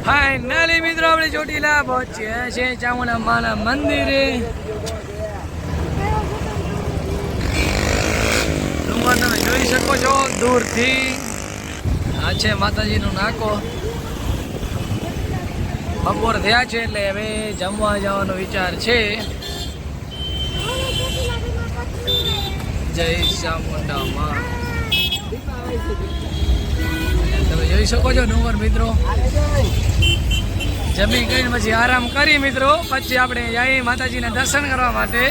Finally મિત્રો આપણે ચોટીલા પહોંચ્યા છે ચામુંડા માના મંદિરે. ડુંગર તમે જોઈ શકો છો દૂરથી. આ છે માતાજીનો નાકો. બપોર થયા છે એટલે હવે જમવા જવાનો વિચાર છે. જય ચામુંડા માં. તમે જોઈ શકો છો ડુંગર મિત્રો. જમી કરીને પછી આરામ કરી મિત્રો, પછી આપણે જઈએ માતાજીના દર્શન કરવા માટે.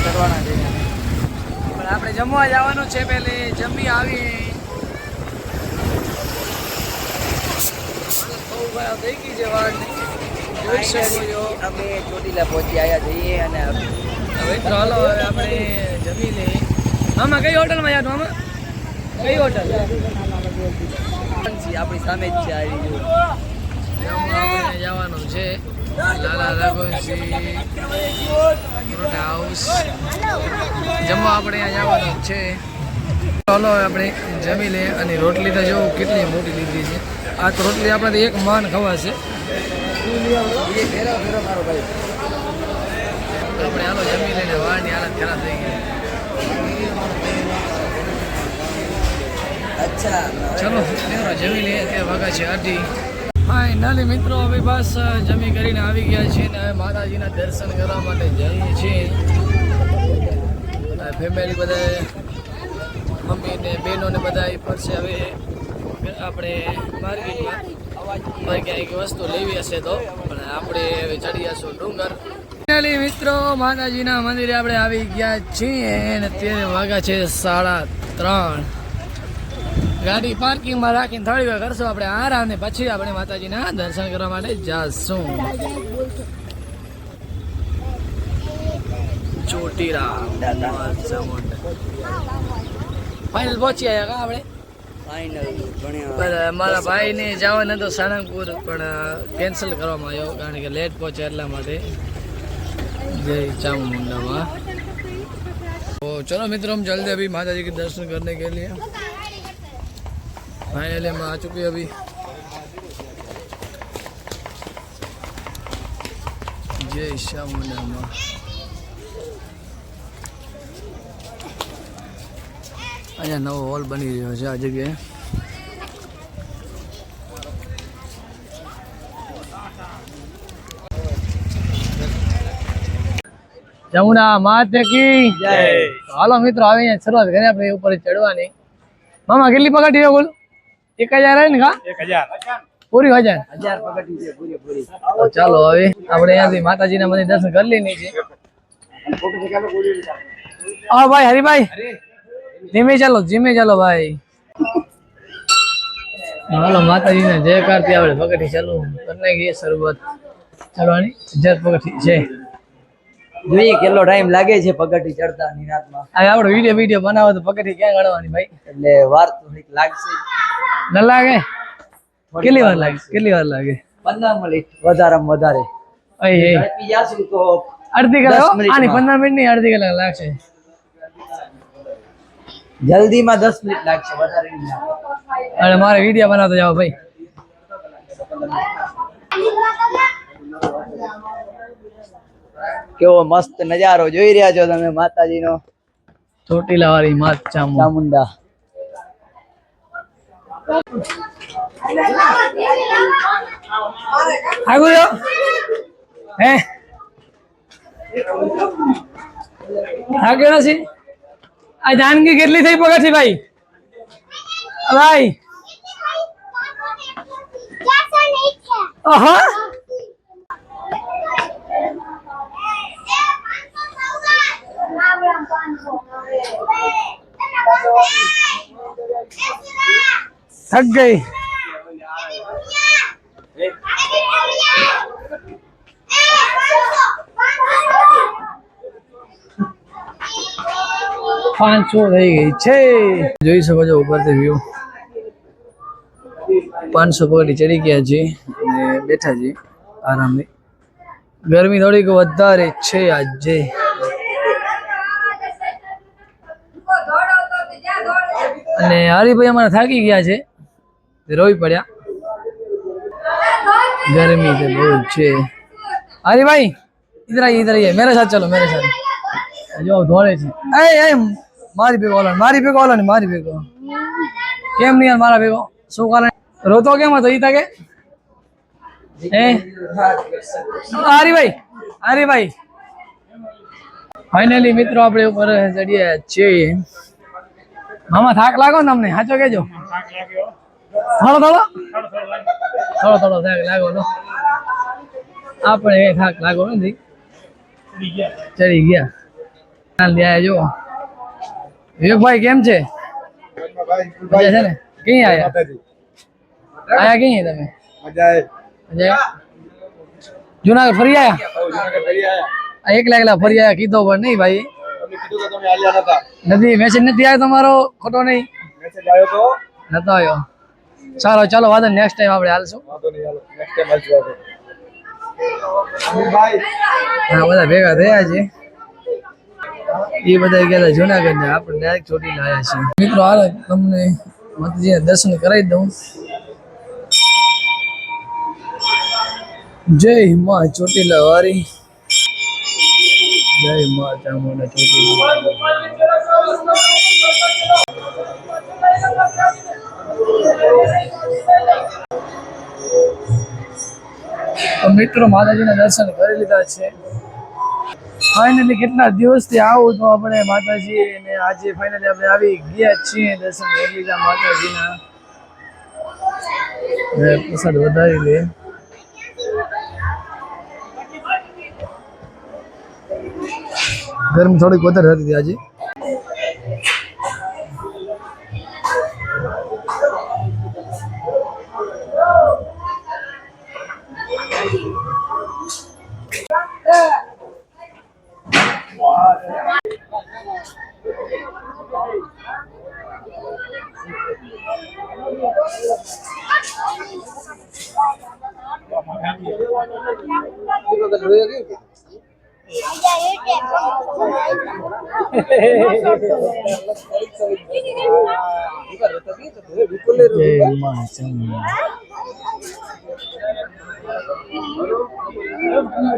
કરવાના છે પણ આપણે જમવા જવાનું છે. પહેલે જમી આવી થઈ ગઈ છે વાર. જોઈ શકો છો અમે ચોટીલા પહોંચી આવ્યા છીએ અને હવે તો હાલો હવે આપણે જમી લઈએ. મામા કઈ હોટલમાં યાદ? મામા કઈ હોટલ? આપણી સામે જ છે. આપણે જવાનું છે લાલા રઘુવંશી હાઉસ. જમવા આપણે અહીંયા જવાનું છે. ચાલો આપણે જમી લઈએ. અને રોટલી તો જો કેટલી મોટી લીધી છે. આ તો રોટલી આપણે એક માન ખવાશે. આપણે હાલો જમી લઈને વાળની હાલત ખરાબ થઈ ગઈ. ચલો જમી લઈએ. ત્યાં વાગા છે 8. ફાઇનલી મિત્રો હવે બસ જમી કરીને આવી ગયા છીએ ને હવે માતાજીના દર્શન કરવા માટે જઈએ છીએ. ફેમિલી બધા મમ્મી ને બહેનો ને બધા ફરશે. હવે આપણે માર્કેટમાં ક્યાંક વસ્તુ લેવી હશે તો પણ આપણે હવે ચડી જશું ડુંગર. ફાઇનલી મિત્રો માતાજીના મંદિરે આપણે આવી ગયા છીએ અને અત્યારે વાગ્યા છે 3:30. ગાડી પાર્કિંગમાં રાખીને થોડી વાર કરશું આપણે આરામ ને પછી આપણે માતાજીના દર્શન કરવા માટે જઈશું. ચોટીલા ફાઇનલ પહોંચી આવ્યા કા આપણે. મારા ભાઈ ને જવાના તો સાળંગપુર પણ કેન્સલ કરવામાં આવ્યો કારણ કે લેટ પહોંચ્યા એટલા માટે. જય ચામુંડામાં. તો ચલો મિત્રો हम जल्दी अभी माता जी के दर्शन करने के लिए फाइनली हम आ चुके अभी. जय चामुंडाમાં. અહીંયા નવો હોલ બની રહ્યો છે આ જગ્યાએ. ચામુંડા માતા કી જય. હાલો મિત્રો હવે અહીંયા શરૂઆત કરીએ આપણે ઉપર ચડવાની. મામા કેટલી પગથિયા બોલ? 1000 હે ને કા? 1000 પૂરી 1000 પગથિયા છે પૂરી પૂરી. ચાલો હવે આપણે અહીંયાથી માતાજીના મંદિર દર્શન કરી લઈએ છીએ. હા ભાઈ હરીભાઈ ધીમે ચાલો ભાઈ. હાલો માતાજીને જય કરતી આપણે પગથિયા ચાલુ કરીને ગઈએ શરૂઆત ચડવાની. 1000 પગથિયા છે. જોઈએ કેટલો ટાઈમ લાગે છે પગથિયા ચડતા નિરાતમાં. આ આપણો વિડિયો બનાવો તો પગથિયા ક્યાં ગણવાની ભાઈ? એટલે વાર તો થોડીક લાગશે. ન લાગે? કેટલી વાર લાગે? 15 મિનિટ વધારેમાં વધારે. ઝડપી જાશું તો અડધી કલાક. આની 15 મિનિટ નહીં, અડધી કલાક લાગશે. જલ્દીમાં 10 મિનિટ લાગશે, વધારે નહીં લાગે. અને મારે વિડિયો બનાવતો જાવ ભાઈ. કેવો મસ્ત નજારો જોઈ રહ્યા છો તમે માતાજીનો. ચોટીલા વાળી માત ચામુંડા. આગળ હે આગળ છે. આ જાનકી કેટલી થઈ પગથિયા ભાઈ? ભાઈ ઓહો 500 थक गई. પાંચસો થઈ ગઈ છે. જોઈ શકો છો ઉપરથી વ્યૂ. 500 પગથિયા ચડી ગયા છે અને બેઠા છે આરામથી. ગરમી થોડીક વધારે છે આજે. અને હરીભાઈ અમારા થાકી ગયા છે, રોઈ પડ્યા. गर्मी तो बहुत है। अरे भाई इधर आइए मेरे साथ चलो मेरे साथ जो दौड़े छे ए मारी पे बोलो नहीं मारी पे को केम नहीं यार मारा पे को शू कारण रोतो केम હતો ઈ તાકે ए अरे भाई फाइनली मित्रों આપણે ઉપર ચડીએ છીએ મામા થાક લાગો ને તમને સાચો કેજો થોડો થાક લાગો નો આપણે થાક લાગો નથી ચડી ગયા હાલ લ્યા જો વિવેક ભાઈ કેમ છે મજા છે ને ક્યાં આયા ક્યાં તમે મજા જુનાગઢ ફરી આયા એકલા ફરી આયા કીધો પણ નહીં ભાઈ નથી મેસેજ નથી આવ્યો તમારો ખોટો નહીં નતો આવ્યો ચાલો ચાલો વાંધો નેક્સ્ટ ટાઈમ આપણે હાલશું હા બધા ભેગા થયા છે એ બધા ગયા જુનાગઢ ને આપણે ડાયરેક્ટ ચોટીલા આવ્યા છીએ મિત્રો હાલ તમને માતાજીના દર્શન કરાવી દઉં જય માં ચોટીલા વારી જય માં ચામુંડા ચોટીલા તો મિત્રો માતાજીના દર્શન કરી લીધા છે ફાઇનલી કેટલા દિવસથી આવું તો આપણે માતાજી ને આજે ફાઇનલી આપણે આવી ગયા છીએ દર્શન કરી લીધા માતાજીના પ્રસાદ વધારી લે ગરમી થોડીક વધારે હતી આજે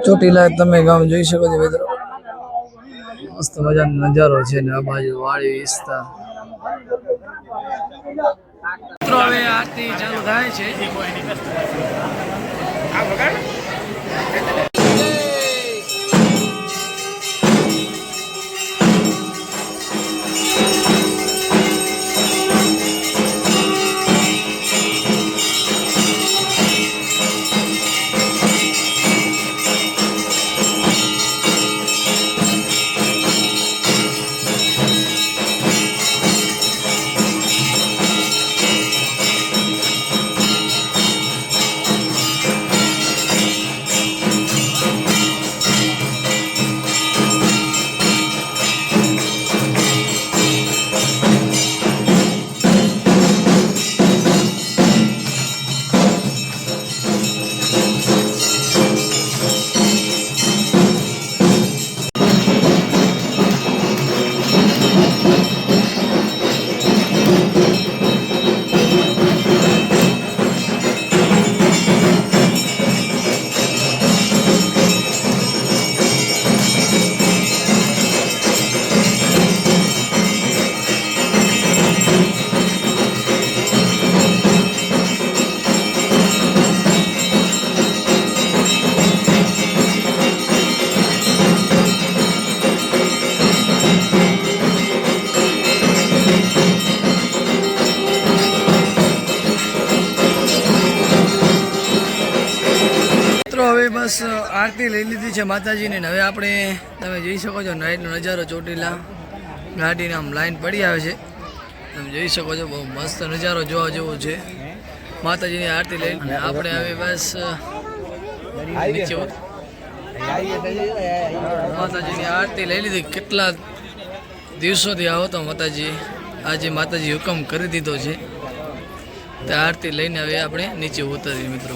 ચોટીલા તમે ગામ જોઈ શકો છો મિત્રો મસ્ત મજાનો નજારો છે ને આ બાજુ વાડી વિસ્તાર મિત્રો હવે આરતી ચાલુ થાય છે હવે બસ આરતી લઈ લીધી છે માતાજીની હવે આપણે તમે જોઈ શકો છો નાઈટનો નજારો ચોટીલા ગાડીને આમ લાઈન પડી આવે છે તમે જોઈ શકો છો બહુ મસ્ત નજારો જોવા જેવો છે માતાજીની આરતી લઈ અને આપણે હવે બસ નીચે માતાજીની આરતી લઈ લીધી કેટલા દિવસોથી આવો તો માતાજી આજે માતાજી હુકમ કરી દીધો છે તો આરતી લઈને હવે આપણે નીચે ઉતરીએ મિત્રો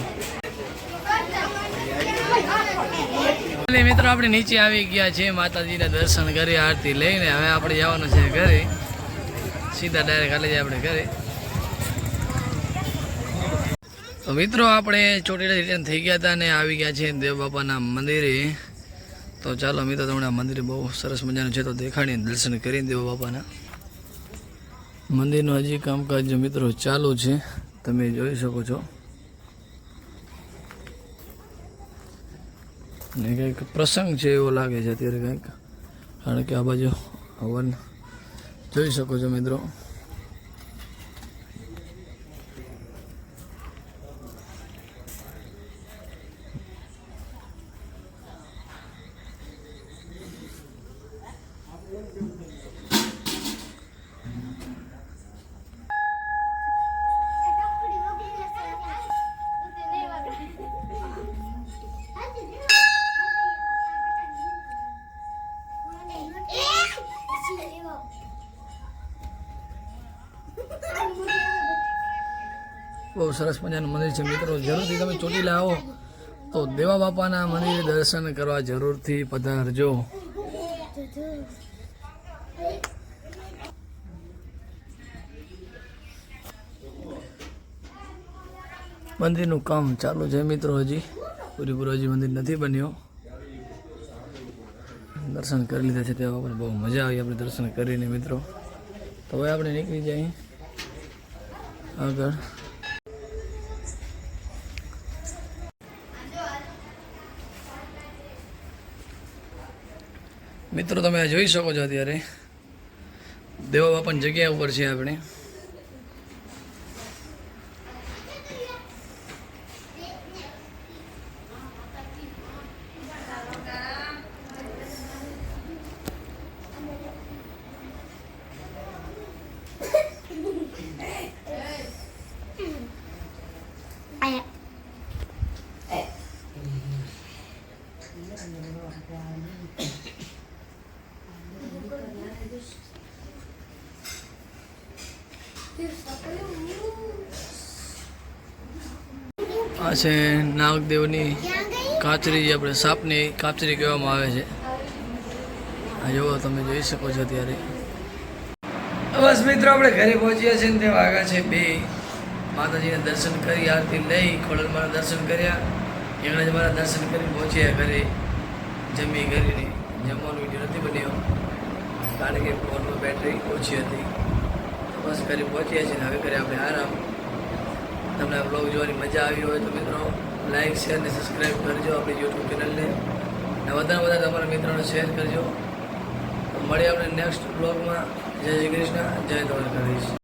મિત્રો આપણે નીચે આવી ગયા છે માતાજીના દર્શન કરી આરતી લઈને હવે આપણે જવાનું છે ઘરે સીધા ડાયરેક્ટ હાલે જાય આપણે ઘરે તો મિત્રો આપણે ચોટીલા રિટર્ન થઈ ગયા હતા અને આવી ગયા છે દેવ બાપાના મંદિરે. તો ચાલો મિત્રો તમને આ મંદિર બહુ સરસ મજાનું છે, તો દેખાડીને દર્શન કરીને દેવ બાપાના મંદિરનું હજી કામકાજ મિત્રો ચાલુ છે, તમે જોઈ શકો છો. ને કંઈક પ્રસંગ છે એવો લાગે છે અત્યારે કંઈક, કારણ કે આ બાજુ હવન જોઈ શકો છો મિત્રો. બહુ સરસ મજાનું મંદિર છે મિત્રો. જરૂરથી તમે ચોટીલા આવો તો દેવા બાપાના મંદિરે દર્શન કરવા જરૂરથી પધારજો. મંદિરનું કામ ચાલુ છે મિત્રો, હજી પૂરેપૂરું હજી મંદિર નથી બન્યો. દર્શન કરી લીધા છે તેવા પણ બહુ મજા આવી આપણે દર્શન કરીને મિત્રો. તો હવે આપણે નીકળી જઈએ આગળ. મિત્રો તમે આ જોઈ શકો છો અત્યારે દેવા બાપાની જગ્યા ઉપર છે આપણે. આ છે નાગદેવની કાચરી, જે આપણે સાપની કાચરી કહેવામાં આવે છે. આ જોવો તમે જોઈ શકો છો અત્યારે. બસ મિત્રો આપણે ઘરે પહોંચ્યા છે ને તે વાગ્યા છે 2. માતાજીના દર્શન કરી, આરતી લઈ, ખોડલમાના દર્શન કર્યા, યજ્ઞમાના દર્શન કરી પહોંચ્યા ઘરે. જમી કરીને જમવાનો વિડીયો નથી બન્યો કારણ કે ફોનમાં બેટરી ઓછી હતી. બસ ઘરે પહોંચ્યા છીએ ને હવે ઘરે આપણે આરામ. તમને આ બ્લોગ જોવાની મજા આવી હોય તો મિત્રો લાઈક, શેર અને સબસ્ક્રાઈબ કરજો આપણી યુટ્યુબ ચેનલને, અને વધારે તમારા મિત્રોને શેર કરજો. મળીએ આપણે નેક્સ્ટ બ્લોગમાં. જય શ્રી કૃષ્ણ, જય દ્વારકાધીશ.